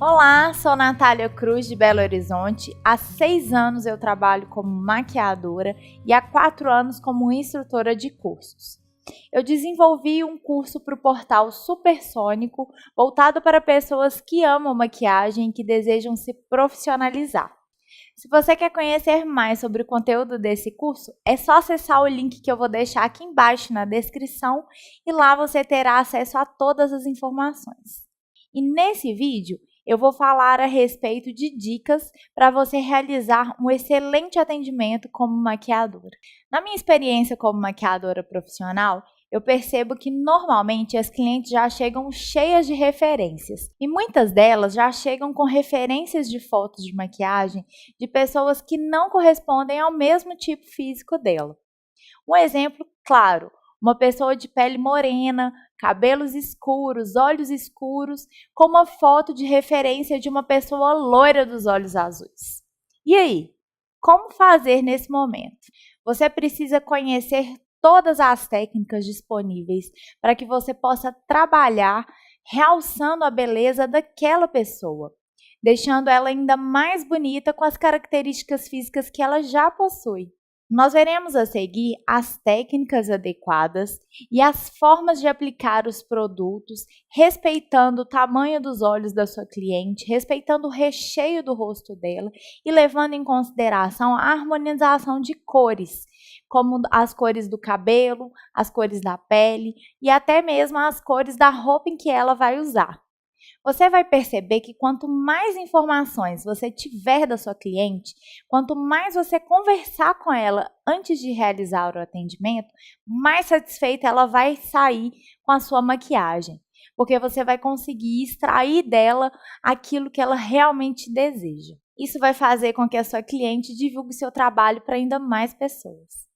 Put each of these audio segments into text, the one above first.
Olá, sou Natália Cruz de Belo Horizonte. Há 6 anos eu trabalho como maquiadora e há 4 anos como instrutora de cursos. Eu desenvolvi um curso para o portal Supersônico, voltado para pessoas que amam maquiagem e que desejam se profissionalizar. Se você quer conhecer mais sobre o conteúdo desse curso, é só acessar o link que eu vou deixar aqui embaixo na descrição e lá você terá acesso a todas as informações. E nesse vídeo eu vou falar a respeito de dicas para você realizar um excelente atendimento como maquiadora. Na minha experiência como maquiadora profissional, eu percebo que normalmente as clientes já chegam cheias de referências e muitas delas já chegam com referências de fotos de maquiagem de pessoas que não correspondem ao mesmo tipo físico dela. Um exemplo claro, uma pessoa de pele morena, cabelos escuros, olhos escuros, com uma foto de referência de uma pessoa loira dos olhos azuis. E aí, como fazer nesse momento? Você precisa conhecer todas as técnicas disponíveis para que você possa trabalhar realçando a beleza daquela pessoa, deixando ela ainda mais bonita com as características físicas que ela já possui. Nós veremos a seguir as técnicas adequadas e as formas de aplicar os produtos, respeitando o tamanho dos olhos da sua cliente, respeitando o recheio do rosto dela e levando em consideração a harmonização de cores, como as cores do cabelo, as cores da pele e até mesmo as cores da roupa em que ela vai usar. Você vai perceber que quanto mais informações você tiver da sua cliente, quanto mais você conversar com ela antes de realizar o atendimento, mais satisfeita ela vai sair com a sua maquiagem, porque você vai conseguir extrair dela aquilo que ela realmente deseja. Isso vai fazer com que a sua cliente divulgue seu trabalho para ainda mais pessoas.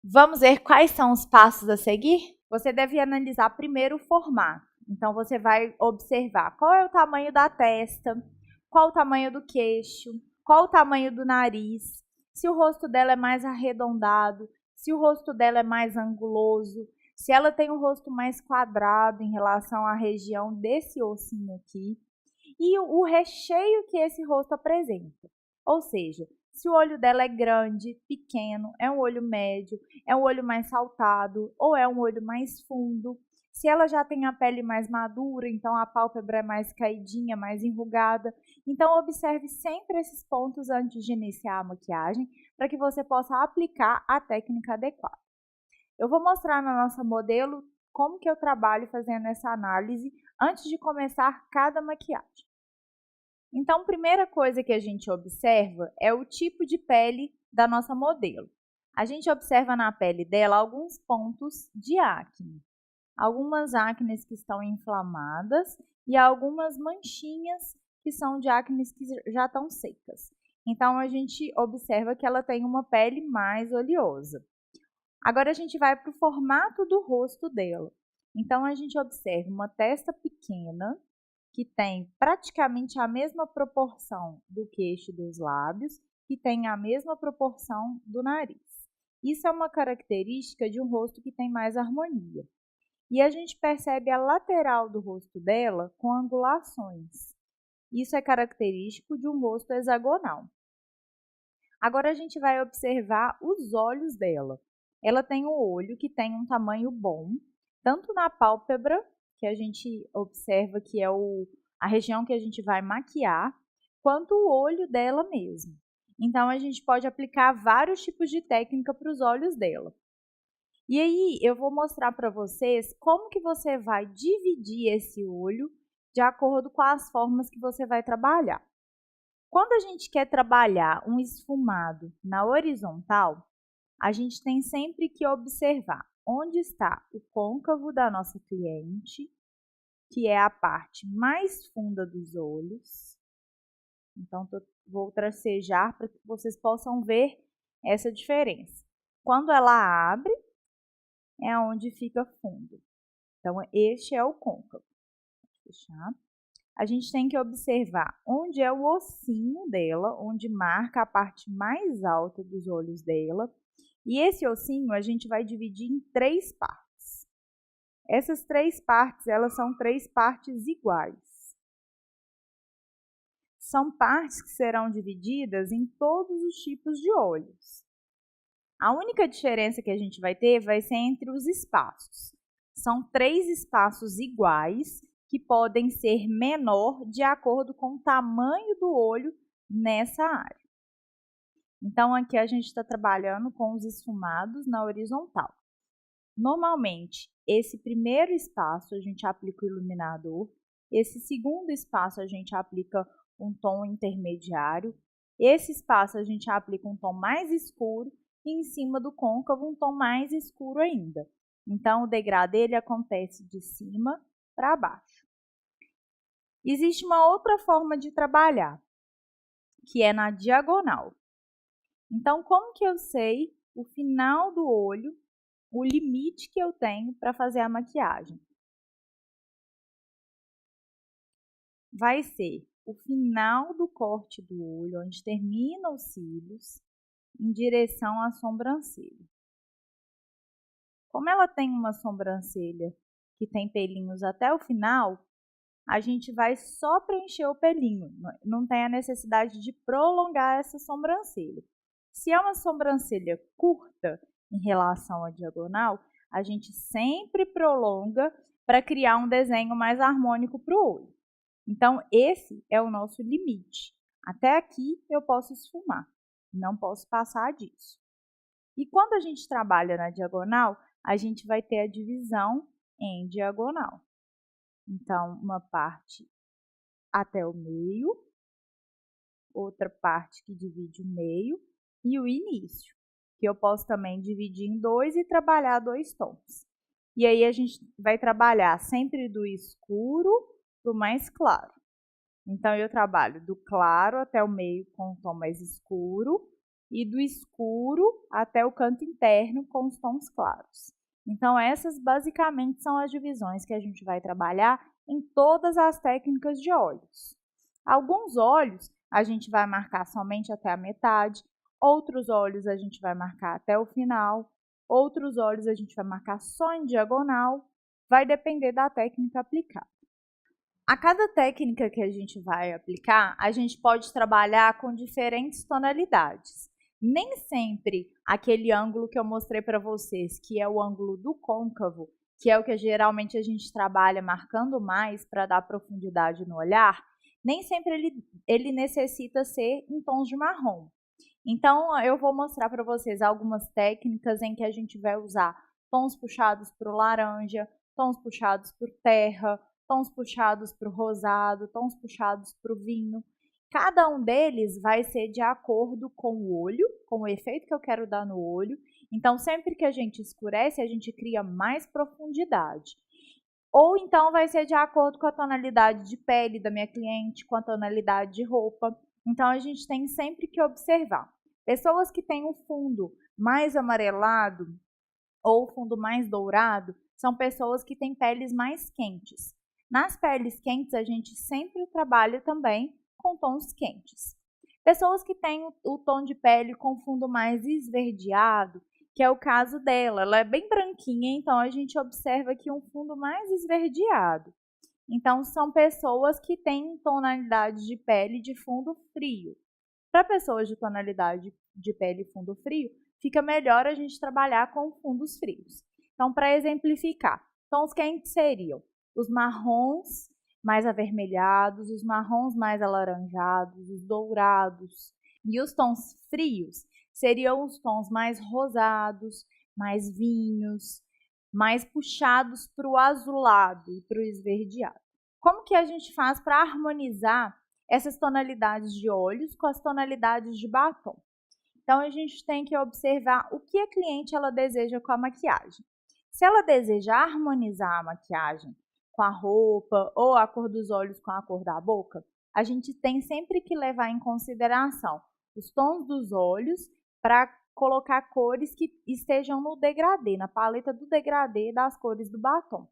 Vamos ver quais são os passos a seguir? Você deve analisar primeiro o formato. Então, você vai observar qual é o tamanho da testa, qual o tamanho do queixo, qual o tamanho do nariz, se o rosto dela é mais arredondado, se o rosto dela é mais anguloso, se ela tem um rosto mais quadrado em relação à região desse ossinho aqui, e o recheio que esse rosto apresenta. Ou seja, se o olho dela é grande, pequeno, é um olho médio, é um olho mais saltado ou é um olho mais fundo. Se ela já tem a pele mais madura, então a pálpebra é mais caidinha, mais enrugada. Então, observe sempre esses pontos antes de iniciar a maquiagem, para que você possa aplicar a técnica adequada. Eu vou mostrar na nossa modelo como que eu trabalho fazendo essa análise antes de começar cada maquiagem. Então, a primeira coisa que a gente observa é o tipo de pele da nossa modelo. A gente observa na pele dela alguns pontos de acne. Algumas acnes que estão inflamadas e algumas manchinhas que são de acnes que já estão secas. Então, a gente observa que ela tem uma pele mais oleosa. Agora, a gente vai para o formato do rosto dela. Então, a gente observa uma testa pequena, que tem praticamente a mesma proporção do queixo e dos lábios, que tem a mesma proporção do nariz. Isso é uma característica de um rosto que tem mais harmonia. E a gente percebe a lateral do rosto dela com angulações. Isso é característico de um rosto hexagonal. Agora a gente vai observar os olhos dela. Ela tem um olho que tem um tamanho bom, tanto na pálpebra, que a gente observa que é a região que a gente vai maquiar, quanto o olho dela mesmo. Então, a gente pode aplicar vários tipos de técnica para os olhos dela. E aí, eu vou mostrar para vocês como que você vai dividir esse olho de acordo com as formas que você vai trabalhar. Quando a gente quer trabalhar um esfumado na horizontal, a gente tem sempre que observar onde está o côncavo da nossa cliente, que é a parte mais funda dos olhos. Então, vou tracejar para que vocês possam ver essa diferença. Quando ela abre, é onde fica fundo. Então, este é o côncavo. Vou fechar. A gente tem que observar onde é o ossinho dela, onde marca a parte mais alta dos olhos dela. E esse ossinho a gente vai dividir em 3 partes. Essas 3 partes, elas são 3 partes iguais. são partes que serão divididas em todos os tipos de olhos. A única diferença que a gente vai ter vai ser entre os espaços. São 3 espaços iguais que podem ser menor de acordo com o tamanho do olho nessa área. Então, aqui a gente está trabalhando com os esfumados na horizontal. Normalmente, esse primeiro espaço a gente aplica o iluminador, esse segundo espaço a gente aplica um tom intermediário, esse espaço a gente aplica um tom mais escuro e em cima do côncavo um tom mais escuro ainda. Então, o degradê ele acontece de cima para baixo. Existe uma outra forma de trabalhar, que é na diagonal. Então, como que eu sei o final do olho, o limite que eu tenho para fazer a maquiagem? Vai ser o final do corte do olho, onde termina os cílios, em direção à sobrancelha. Como ela tem uma sobrancelha que tem pelinhos até o final, a gente vai só preencher o pelinho, não tem a necessidade de prolongar essa sobrancelha. Se é uma sobrancelha curta em relação à diagonal, a gente sempre prolonga para criar um desenho mais harmônico para o olho. Então, esse é o nosso limite. Até aqui eu posso esfumar, não posso passar disso. E quando a gente trabalha na diagonal, a gente vai ter a divisão em diagonal. Então, uma parte até o meio, outra parte que divide o meio e o início, que eu posso também dividir em 2 e trabalhar 2 tons. E aí a gente vai trabalhar sempre do escuro para o mais claro. Então, eu trabalho do claro até o meio com o tom mais escuro e do escuro até o canto interno com os tons claros. Então, essas basicamente são as divisões que a gente vai trabalhar em todas as técnicas de olhos. Alguns olhos a gente vai marcar somente até a metade, outros olhos a gente vai marcar até o final, outros olhos a gente vai marcar só em diagonal, vai depender da técnica aplicada. A cada técnica que a gente vai aplicar, a gente pode trabalhar com diferentes tonalidades. Nem sempre aquele ângulo que eu mostrei para vocês, que é o ângulo do côncavo, que é o que geralmente a gente trabalha marcando mais para dar profundidade no olhar, nem sempre ele necessita ser em tons de marrom. Então, eu vou mostrar para vocês algumas técnicas em que a gente vai usar tons puxados para o laranja, tons puxados por terra, tons puxados para o rosado, tons puxados para o vinho. Cada um deles vai ser de acordo com o olho, com o efeito que eu quero dar no olho. Então, sempre que a gente escurece, a gente cria mais profundidade. Ou então vai ser de acordo com a tonalidade de pele da minha cliente, com a tonalidade de roupa. Então, a gente tem sempre que observar. Pessoas que têm um fundo mais amarelado ou fundo mais dourado, são pessoas que têm peles mais quentes. Nas peles quentes, a gente sempre trabalha também com tons quentes. Pessoas que têm o tom de pele com fundo mais esverdeado, que é o caso dela, ela é bem branquinha, então a gente observa aqui um fundo mais esverdeado. Então, são pessoas que têm tonalidade de pele de fundo frio. Para pessoas de tonalidade de pele fundo frio, fica melhor a gente trabalhar com fundos frios. Então, para exemplificar, tons quentes seriam os marrons mais avermelhados, os marrons mais alaranjados, os dourados. E os tons frios seriam os tons mais rosados, mais vinhos, mais puxados para o azulado e para o esverdeado. Como que a gente faz para harmonizar essas tonalidades de olhos com as tonalidades de batom? Então, a gente tem que observar o que a cliente ela deseja com a maquiagem. Se ela deseja harmonizar a maquiagem com a roupa ou a cor dos olhos com a cor da boca, a gente tem sempre que levar em consideração os tons dos olhos para colocar cores que estejam no degradê, na paleta do degradê das cores do batom.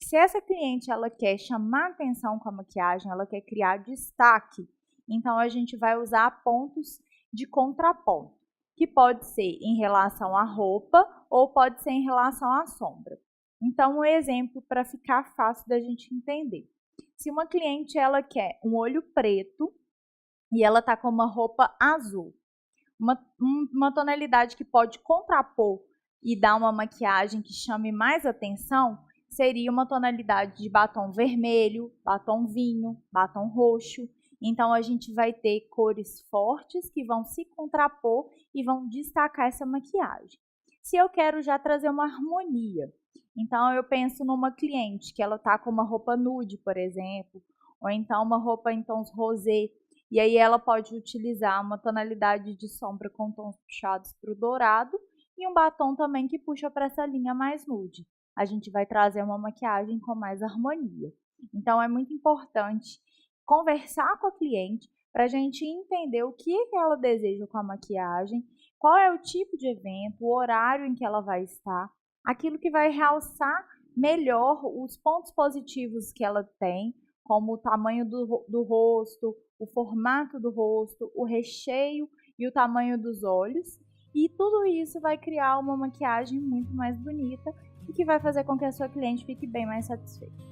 Se essa cliente ela quer chamar atenção com a maquiagem, ela quer criar destaque, então a gente vai usar pontos de contraponto, que pode ser em relação à roupa ou pode ser em relação à sombra. Então, um exemplo para ficar fácil da gente entender. Se uma cliente ela quer um olho preto e ela tá com uma roupa azul. Uma tonalidade que pode contrapor e dar uma maquiagem que chame mais atenção seria uma tonalidade de batom vermelho, batom vinho, batom roxo. Então a gente vai ter cores fortes que vão se contrapor e vão destacar essa maquiagem. Se eu quero já trazer uma harmonia, então eu penso numa cliente que ela tá com uma roupa nude, por exemplo, ou então uma roupa em tons rosé, e aí ela pode utilizar uma tonalidade de sombra com tons puxados para o dourado e um batom também que puxa para essa linha mais nude. A gente vai trazer uma maquiagem com mais harmonia. Então é muito importante conversar com a cliente para a gente entender o que ela deseja com a maquiagem, qual é o tipo de evento, o horário em que ela vai estar, aquilo que vai realçar melhor os pontos positivos que ela tem, como o tamanho do rosto, o formato do rosto, o recheio e o tamanho dos olhos. E tudo isso vai criar uma maquiagem muito mais bonita e que vai fazer com que a sua cliente fique bem mais satisfeita.